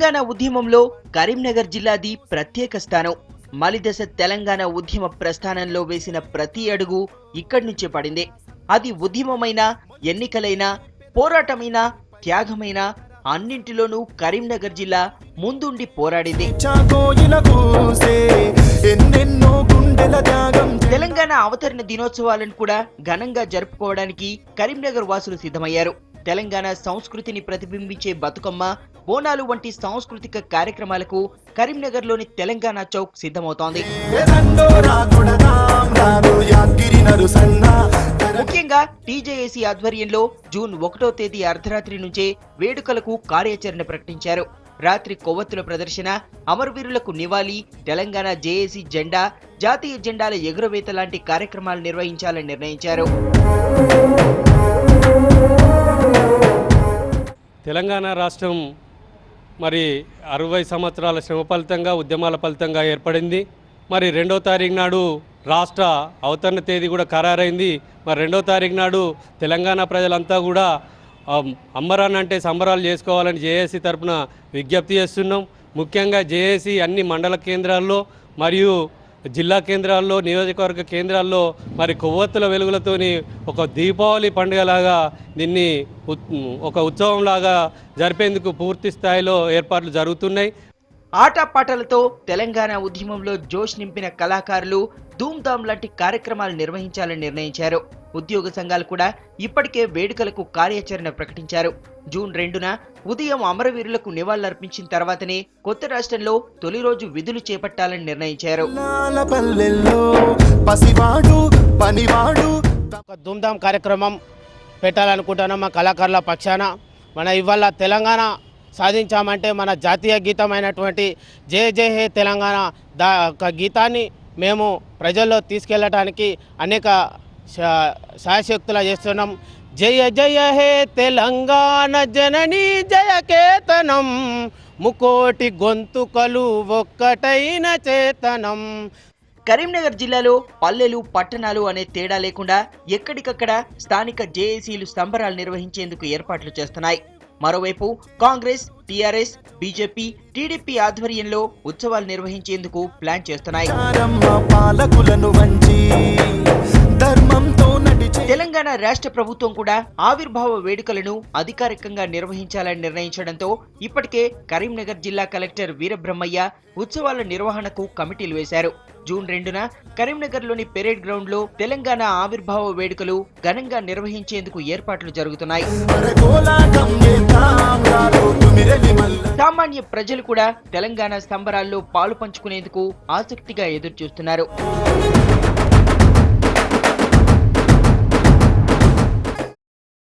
తెలంగాణ ఉద్యమంలో కరీంనగర్ జిల్లాది ప్రత్యేక స్థానం. మలిదశ తెలంగాణ ఉద్యమ ప్రస్థానంలో వేసిన ప్రతి అడుగు ఇక్కడి నుంచే పడింది. అది ఉద్యమమైన, ఎన్నికలైన, పోరాటమైన, త్యాగమైన అన్నింటిలోనూ కరీంనగర్ జిల్లా ముందుండి పోరాడింది. తెలంగాణ అవతరణ దినోత్సవాలను కూడా ఘనంగా జరుపుకోవడానికి కరీంనగర్ వాసులు సిద్ధమయ్యారు. తెలంగాణ సంస్కృతిని ప్రతిబింబించే బతుకమ్మ, బోనాలు వంటి సాంస్కృతిక కార్యక్రమాలకు కరీంనగర్లోని తెలంగాణ చౌక్ సిద్ధమవుతోంది. ముఖ్యంగా టీజేఏసీ ఆధ్వర్యంలో జూన్ 1వ తేదీ అర్ధరాత్రి నుంచే వేడుకలకు కార్యాచరణ ప్రకటించారు. రాత్రి కొవ్వొత్తుల ప్రదర్శన, అమరవీరులకు నివాళి, తెలంగాణ జేఏసీ జెండా, జాతీయ జెండాల ఎగురవేత లాంటి కార్యక్రమాలు నిర్వహించాలని నిర్ణయించారు. తెలంగాణ రాష్ట్రం మరి 60 సంవత్సరాల శ్రమ ఫలితంగా, ఉద్యమాల ఫలితంగా ఏర్పడింది. మరి 2వ తారీఖు నాడు రాష్ట్ర అవతరణ తేదీ కూడా ఖరారైంది. మరి 2వ తారీఖు నాడు తెలంగాణ ప్రజలంతా కూడా అంబరాన్ అంటే సంబరాలు చేసుకోవాలని జేఏసీ తరఫున విజ్ఞప్తి చేస్తున్నాం. ముఖ్యంగా జేఏసీ అన్ని మండల కేంద్రాల్లో మరియు జిల్లా కేంద్రాల్లో, నియోజకవర్గ కేంద్రాల్లో మరి కొవ్వొత్తుల వెలుగులతోని ఒక దీపావళి పండుగలాగా దీన్ని ఒక ఉత్సవంలాగా జరిపేందుకు పూర్తి స్థాయిలో ఏర్పాట్లు జరుగుతున్నాయి. ఆటపాటలతో తెలంగాణ ఉద్యమంలో జోష్ నింపిన కళాకారులు ధూమ్ధామ్ లాంటి కార్యక్రమాలు నిర్వహించాలని నిర్ణయించారు. ఉద్యోగ సంఘాలు కూడా ఇప్పటికే వేడుకలకు కార్యాచరణ ప్రకటించారు. జూన్ 2న ఉదయం అమరవీరులకు నివాళులర్పించిన తర్వాతనే కొత్త రాష్ట్రంలో తొలి రోజు విధులు చేపట్టాలని నిర్ణయించారు. ధూమ్ధామ్ కార్యక్రమం పెట్టాలనుకుంటున్నాం. మా కళాకారుల పక్షాన మన ఇవాళ తెలంగాణ సాధించామంటే మన జాతీయ గీతమైనటువంటి జయ జయ హే తెలంగాణ గీతాన్ని మేము ప్రజల్లో తీసుకెళ్ళటానికి అనేక సాయశక్తులు చేస్తున్నాం. జయ జయ హే తెలంగాణ జననీ జయకేతనం, ముకోటి గొంతుకలు ఒక్కటైన చేతనం. కరీంనగర్ జిల్లాలో పల్లెలు, పట్టణాలు అనే తేడా లేకుండా ఎక్కడికక్కడ స్థానిక జేఏసీలు సంబరాలు నిర్వహించేందుకు ఏర్పాట్లు చేస్తున్నాయి. మరోవైపు కాంగ్రెస్, టీఆర్ఎస్, బీజేపీ, టీడీపీ ఆధ్వర్యంలో ఉత్సవాలు నిర్వహించేందుకు ప్లాన్ చేస్తున్నాయి. తెలంగాణ రాష్ట్ర ప్రభుత్వం కూడా ఆవిర్భావ వేడుకలను అధికారికంగా నిర్వహించాలని నిర్ణయించడంతో ఇప్పటికే కరీంనగర్ జిల్లా కలెక్టర్ వీరబ్రహ్మయ్య ఉత్సవాల నిర్వహణకు కమిటీలు వేశారు. జూన్ 2న కరీంనగర్లోని పెరేడ్ గ్రౌండ్ లో తెలంగాణ ఆవిర్భావ వేడుకలు ఘనంగా నిర్వహించేందుకు ఏర్పాట్లు జరుగుతున్నాయి. సామాన్య ప్రజలు కూడా తెలంగాణ సంబరాల్లో పాలు పంచుకునేందుకు ఆసక్తిగా ఎదురుచూస్తున్నారు.